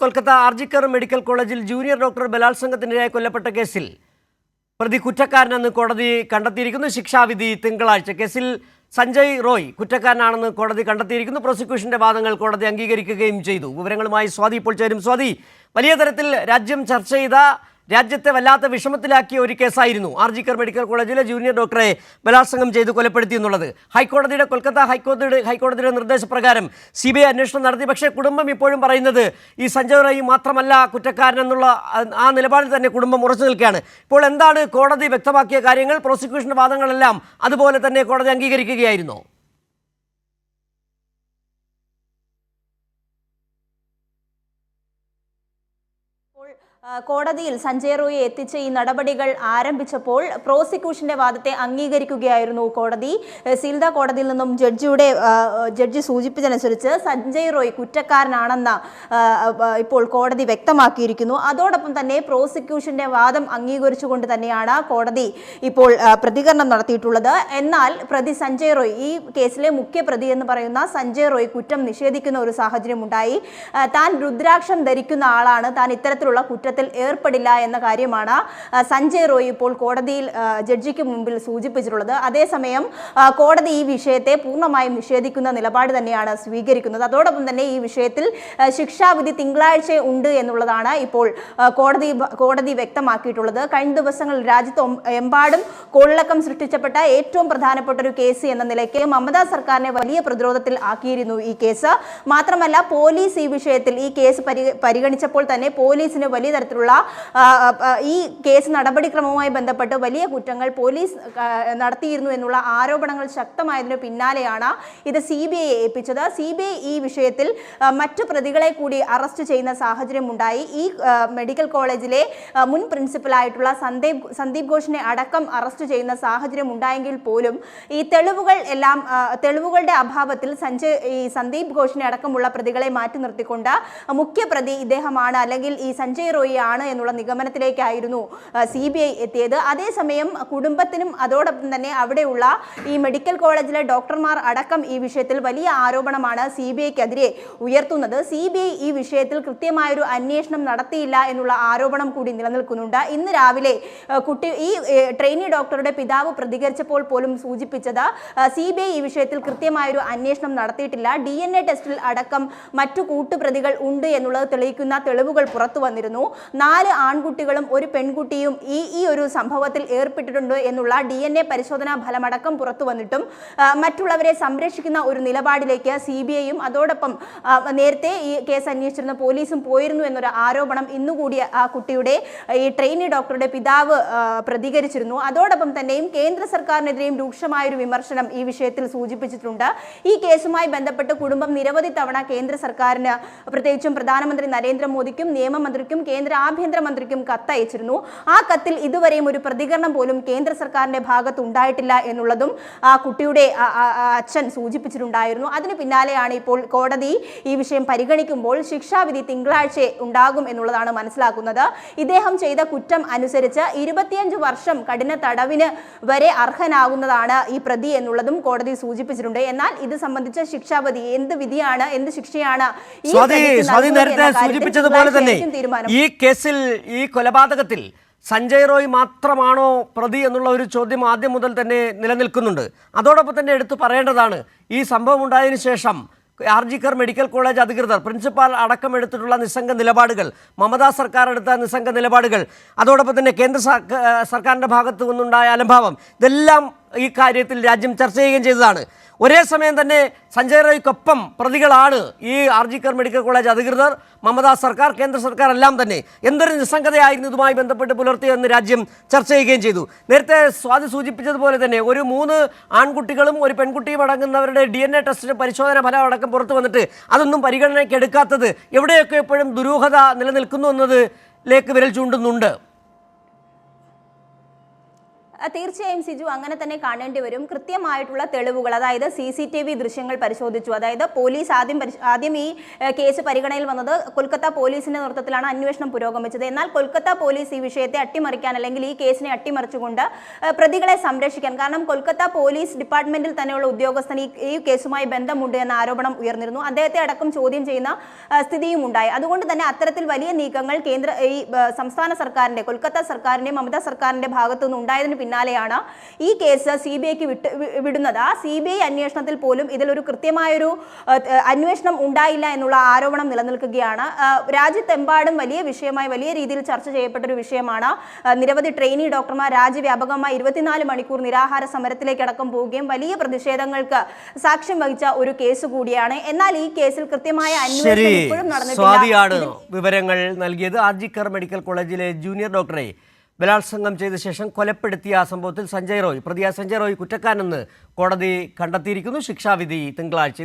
Kolkata RG Kar medical കോളേജിൽ junior doctor ബലാത്സംഗത്തിനിരയായി കൊല്ലപ്പെട്ട കേസിൽ പ്രതി കുറ്റക്കാരനെന്ന് കോടതി കണ്ടെത്തിയിരിക്കുന്നു. ശിക്ഷാവിധി തിങ്കളാഴ്ച. കേസിൽ സഞ്ജയ് റോയ് കുറ്റക്കാരനാണെന്ന് കോടതി കണ്ടെത്തിയിരിക്കുന്നു. പ്രോസിക്യൂഷന്റെ വാദങ്ങൾ കോടതി അംഗീകരിക്കുകയും ചെയ്തു. വിവരങ്ങളുമായി സ്വാതി ഇപ്പോൾ ചേരും. സ്വാതി, വലിയ തരത്തിൽ രാജ്യം ചർച്ച ചെയ്ത, രാജ്യത്തെ വല്ലാത്ത വിഷമത്തിലാക്കിയ ഒരു കേസായിരുന്നു ആർജിക്കർ മെഡിക്കൽ കോളേജിലെ ജൂനിയർ ഡോക്ടറെ ബലാത്സംഗം ചെയ്ത് കൊലപ്പെടുത്തി എന്നുള്ളത്. കൊൽക്കത്ത ഹൈക്കോടതിയുടെ നിർദ്ദേശപ്രകാരം CBI അന്വേഷണം നടത്തി. പക്ഷേ കുടുംബം ഇപ്പോഴും പറയുന്നത് ഈ സഞ്ജയ് റോയ് മാത്രമല്ല കുറ്റക്കാരനെന്നുള്ള ആ നിലപാടിൽ തന്നെ കുടുംബം ഉറച്ചു നിൽക്കുകയാണ്. ഇപ്പോൾ എന്താണ് കോടതി വ്യക്തമാക്കിയ കാര്യങ്ങൾ? പ്രോസിക്യൂഷന്റെ വാദങ്ങളെല്ലാം അതുപോലെ തന്നെ കോടതി അംഗീകരിക്കുകയായിരുന്നോ? കോടതിയിൽ സഞ്ജയ് റോയെ എത്തിച്ച് ഈ നടപടികൾ ആരംഭിച്ചപ്പോൾ പ്രോസിക്യൂഷന്റെ വാദത്തെ അംഗീകരിക്കുകയായിരുന്നു കോടതി. സീൽദ കോടതിയിൽ നിന്നും ജഡ്ജി സൂചിപ്പിച്ചതനുസരിച്ച് സഞ്ജയ് റോയ് കുറ്റക്കാരനാണെന്ന് ഇപ്പോൾ കോടതി വ്യക്തമാക്കിയിരിക്കുന്നു. അതോടൊപ്പം തന്നെ പ്രോസിക്യൂഷന്റെ വാദം അംഗീകരിച്ചുകൊണ്ട് തന്നെയാണ് കോടതി ഇപ്പോൾ പ്രതികരണം നടത്തിയിട്ടുള്ളത്. എന്നാൽ പ്രതി സഞ്ജയ് റോയ്, ഈ കേസിലെ മുഖ്യ പ്രതി എന്ന് പറയുന്ന സഞ്ജയ് റോയ് കുറ്റം നിഷേധിക്കുന്ന ഒരു സാഹചര്യം ഉണ്ടായി. താൻ രുദ്രാക്ഷം ധരിക്കുന്ന ആളാണ്, താൻ ഇത്തരത്തിലുള്ള കുറ്റത്തിൽ ഏർപ്പെടില്ല എന്ന കാര്യമാണ് സഞ്ജയ് റോയ് ഇപ്പോൾ കോടതിയിൽ ജഡ്ജിക്ക് മുമ്പിൽ സൂചിപ്പിച്ചിട്ടുള്ളത്. അതേസമയം കോടതി ഈ വിഷയത്തെ പൂർണ്ണമായും നിഷേധിക്കുന്ന നിലപാട് തന്നെയാണ് സ്വീകരിക്കുന്നത്. അതോടൊപ്പം തന്നെ ഈ വിഷയത്തിൽ ശിക്ഷാവിധി തിങ്കളാഴ്ച ഉണ്ട് എന്നുള്ളതാണ് ഇപ്പോൾ കോടതി വ്യക്തമാക്കിയിട്ടുള്ളത്. കഴിഞ്ഞ ദിവസങ്ങളിൽ രാജ്യത്ത് എമ്പാടും കോളിളക്കം സൃഷ്ടിച്ചപ്പെട്ട ഏറ്റവും പ്രധാനപ്പെട്ട ഒരു കേസ് എന്ന നിലയ്ക്ക് മമതാ സർക്കാരിനെ വലിയ പ്രതിരോധത്തിൽ ആക്കിയിരുന്നു ഈ കേസ്. മാത്രമല്ല, പോലീസ് ഈ വിഷയത്തിൽ ഈ കേസ് പരിഗണിച്ചപ്പോൾ തന്നെ പോലീസിന് വലിയ തരത്തിലുള്ള ഈ കേസ് നടപടിക്രമവുമായി ബന്ധപ്പെട്ട് വലിയ കുറ്റങ്ങൾ പോലീസ് നടത്തിയിരുന്നു എന്നുള്ള ആരോപണങ്ങൾ ശക്തമായതിനു പിന്നാലെയാണ് ഇത് CBI ഏൽപ്പിച്ചത്. CBI ഈ വിഷയത്തിൽ മറ്റു പ്രതികളെ കൂടി അറസ്റ്റ് ചെയ്യുന്ന സാഹചര്യം ഉണ്ടായി. ഈ മെഡിക്കൽ കോളേജിലെ മുൻ പ്രിൻസിപ്പലായിട്ടുള്ള സന്ദീപ് ഘോഷിനെ അടക്കം അറസ്റ്റ് ചെയ്യുന്ന സാഹചര്യം ഉണ്ടായെങ്കിൽ പോലും ഈ തെളിവുകളുടെ അഭാവത്തിൽ സന്ദീപ് ഘോഷിനെ അടക്കമുള്ള പ്രതികളെ മാറ്റി നിർത്തിക്കൊണ്ട് മുഖ്യപ്രതി ഇദ്ദേഹമാണ്, അല്ലെങ്കിൽ ഈ സഞ്ജയ് റോയ് ആണ് എന്നുള്ള നിഗമനത്തിലേക്കായിരുന്നു CBI എത്തിയത്. അതേസമയം കുടുംബത്തിനും അതോടൊപ്പം തന്നെ അവിടെയുള്ള ഈ മെഡിക്കൽ കോളേജിലെ ഡോക്ടർമാർ അടക്കം ഈ വിഷയത്തിൽ വലിയ ആരോപണമാണ് CBIക്കെതിരെ ഉയർത്തുന്നത്. CBI ഈ വിഷയത്തിൽ കൃത്യമായൊരു അന്വേഷണം നടത്തിയില്ല എന്നുള്ള ആരോപണം കൂടി നിലനിൽക്കുന്നുണ്ട്. ഇന്ന് രാവിലെ ഈ ട്രെയിനി ഡോക്ടറുടെ പിതാവ് പ്രതികരിച്ചപ്പോൾ പോലും സൂചിപ്പിച്ചത് CBI ഈ വിഷയത്തിൽ കൃത്യമായൊരു അന്വേഷണം നടത്തിയിട്ടില്ല. DNA ടെസ്റ്റിൽ അടക്കം മറ്റു കൂട്ടുപ്രതികൾ ഉണ്ട് എന്നുള്ളത് തെളിയിക്കുന്ന തെളിവുകൾ പുറത്തു വന്നിരുന്നു. 4 ആൺകുട്ടികളും ഒരു പെൺകുട്ടിയും ഈ ഒരു സംഭവത്തിൽ ഏർപ്പെട്ടിട്ടുണ്ട് എന്നുള്ള DNA പരിശോധനാ ഫലമടക്കം പുറത്തു വന്നിട്ടും മറ്റുള്ളവരെ സംരക്ഷിക്കുന്ന ഒരു നിലപാടിലേക്ക് CBIയും അതോടൊപ്പം നേരത്തെ ഈ കേസ് അന്വേഷിച്ചിരുന്ന പോലീസും പോയിരുന്നു എന്നൊരു ആരോപണം ഇന്നുകൂടി ആ കുട്ടിയുടെ ഈ ട്രെയിനി ഡോക്ടറുടെ പിതാവ് പ്രതികരിച്ചിരുന്നു. അതോടൊപ്പം തന്നെയും കേന്ദ്ര സർക്കാരിനെതിരെയും രൂക്ഷമായൊരു വിമർശനം ഈ വിഷയത്തിൽ സൂചിപ്പിച്ചിട്ടുണ്ട്. ഈ കേസുമായി ബന്ധപ്പെട്ട് കുടുംബം നിരവധി തവണ കേന്ദ്ര സർക്കാരിന്, പ്രത്യേകിച്ചും പ്രധാനമന്ത്രി നരേന്ദ്രമോദിക്കും നിയമമന്ത്രിക്കും കേന്ദ്ര ആഭ്യന്തരമന്ത്രിക്കും കത്തയച്ചിരുന്നു. ആ കത്തിൽ ഇതുവരെയും ഒരു പ്രതികരണം പോലും കേന്ദ്ര സർക്കാരിന്റെ ഭാഗത്ത് ഉണ്ടായിട്ടില്ല എന്നുള്ളതും ആ കുട്ടിയുടെ അച്ഛൻ സൂചിപ്പിച്ചിട്ടുണ്ടായിരുന്നു. അതിന് പിന്നാലെയാണ് ഇപ്പോൾ കോടതി ഈ വിഷയം പരിഗണിക്കുമ്പോൾ ശിക്ഷാവിധി തിങ്കളാഴ്ച ഉണ്ടാകും എന്നുള്ളതാണ് മനസ്സിലാക്കുന്നത്. ഇദ്ദേഹം ചെയ്ത കുറ്റം അനുസരിച്ച് 25 വർഷം കഠിന തടവിന് വരെ അർഹനാകുന്നതാണ് ഈ പ്രതി എന്നുള്ളതും കോടതി സൂചിപ്പിച്ചിട്ടുണ്ട്. എന്നാൽ ഇത് സംബന്ധിച്ച ശിക്ഷാവിധി എന്ത് വിധിയാണ്, എന്ത് ശിക്ഷയാണ് സൂചിപ്പിച്ചതുപോലെ തന്നെ ഈ കേസിൽ, ഈ കൊലപാതകത്തിൽ സഞ്ജയ് റോയ് മാത്രമാണോ പ്രതി എന്നുള്ള ഒരു ചോദ്യം ആദ്യം മുതൽ തന്നെ നിലനിൽക്കുന്നുണ്ട്. അതോടൊപ്പം തന്നെ എടുത്തു പറയേണ്ടതാണ്, ഈ സംഭവം ഉണ്ടായതിനു ശേഷം ആർജിക്കർ മെഡിക്കൽ കോളേജ് അധികൃതർ, പ്രിൻസിപ്പാൾ അടക്കം എടുത്തിട്ടുള്ള നിസ്സംഗ നിലപാടുകൾ, മമതാ സർക്കാർ എടുത്ത നിസ്സംഗ നിലപാടുകൾ, അതോടൊപ്പം തന്നെ കേന്ദ്ര സർക്കാരിൻ്റെ ഭാഗത്തു നിന്നുണ്ടായ അലംഭാവം, ഇതെല്ലാം ഈ കാര്യത്തിൽ രാജ്യം ചർച്ച ചെയ്യുകയും ചെയ്തതാണ്. ഒരേ സമയം തന്നെ സഞ്ജയ് റോയ്ക്കൊപ്പം പ്രതികളാണ് ഈ ആർജിക്കർ മെഡിക്കൽ കോളേജ് അധികൃതർ, മമതാ സർക്കാർ, കേന്ദ്ര സർക്കാർ എല്ലാം തന്നെ. എന്തൊരു നിസ്സംഗതയായിരുന്നു ഇതുമായി ബന്ധപ്പെട്ട് പുലർത്തിയതെന്ന് രാജ്യം ചർച്ച ചെയ്യുകയും ചെയ്തു. നേരത്തെ സ്വാതി സൂചിപ്പിച്ചതുപോലെ തന്നെ ഒരു 3 ആൺകുട്ടികളും ഒരു പെൺകുട്ടിയും അടങ്ങുന്നവരുടെ DNA ടെസ്റ്റിന് പരിശോധന ഫലം അടക്കം പുറത്തു വന്നിട്ട് അതൊന്നും പരിഗണനയ്ക്ക് എടുക്കാത്തത് എവിടെയൊക്കെ എപ്പോഴും ദുരൂഹത നിലനിൽക്കുന്നു എന്നതിലേക്ക് വിരൽ ചൂണ്ടുന്നുണ്ട്. തീർച്ചയായും സിജു അങ്ങനെ തന്നെ കാണേണ്ടി വരും. കൃത്യമായിട്ടുള്ള തെളിവുകൾ, അതായത് CCTV ദൃശ്യങ്ങൾ പരിശോധിച്ചു. അതായത് പോലീസ് ആദ്യം ഈ കേസ് പരിഗണനയിൽ വന്നത് കൊൽക്കത്ത പോലീസിന്റെ നേതൃത്വത്തിലാണ് അന്വേഷണം പുരോഗമിച്ചത്. എന്നാൽ കൊൽക്കത്ത പോലീസ് ഈ വിഷയത്തെ അട്ടിമറിക്കാൻ, അല്ലെങ്കിൽ ഈ കേസിനെ അട്ടിമറിച്ചുകൊണ്ട് പ്രതികളെ സംരക്ഷിക്കാൻ, കാരണം കൊൽക്കത്ത പോലീസ് ഡിപ്പാർട്ട്മെന്റിൽ തന്നെയുള്ള ഉദ്യോഗസ്ഥൻ ഈ കേസുമായി ബന്ധമുണ്ട് എന്ന ആരോപണം ഉയർന്നിരുന്നു. അദ്ദേഹത്തെ അടക്കം ചോദ്യം ചെയ്യുന്ന സ്ഥിതിയും ഉണ്ടായി. അതുകൊണ്ട് തന്നെ അത്തരത്തിൽ വലിയ നീക്കങ്ങൾ സംസ്ഥാന സർക്കാരിന്റെ, കൊൽക്കത്ത സർക്കാരിന്റെ, മമതാ സർക്കാരിന്റെ ഭാഗത്തു നിന്ന് ഉണ്ടായതിന് പിന്നാലെയാണ് ഈ കേസ് CBIക്ക് വിടുന്നത്. ആ CBI അന്വേഷണത്തിൽ പോലും ഇതിലൊരു കൃത്യമായൊരു അന്വേഷണം ഉണ്ടായില്ല എന്നുള്ള ആരോപണം നിലനിൽക്കുകയാണ്. രാജ്യത്തെമ്പാടും വലിയ വിഷയമായി, വലിയ രീതിയിൽ ചർച്ച ചെയ്യപ്പെട്ട ഒരു വിഷയമാണ്. നിരവധി ട്രെയിനി ഡോക്ടർമാർ രാജ്യവ്യാപകമായി 24 മണിക്കൂർ നിരാഹാര സമരത്തിലേക്ക് അടക്കം പോവുകയും വലിയ പ്രതിഷേധങ്ങൾക്ക് സാക്ഷ്യം വഹിച്ച ഒരു കേസ് കൂടിയാണ്. എന്നാൽ ഈ കേസിൽ കൃത്യമായ അന്വേഷണം ഇപ്പോഴും സ്വാതിയാണ് വിവരങ്ങൾ നൽകിയത്. RGKR മെഡിക്കൽ കോളേജിലെ ജൂനിയർ ഡോക്ടറെ ബലാത്സംഗം ചെയ്ത ശേഷം കൊലപ്പെടുത്തിയ സംഭവത്തിൽ പ്രതിയായ സഞ്ജയ് റോയ് കുറ്റക്കാരനെന്ന് കോടതി കണ്ടെത്തിയിരിക്കുന്നു. ശിക്ഷാവിധി തിങ്കളാഴ്ച.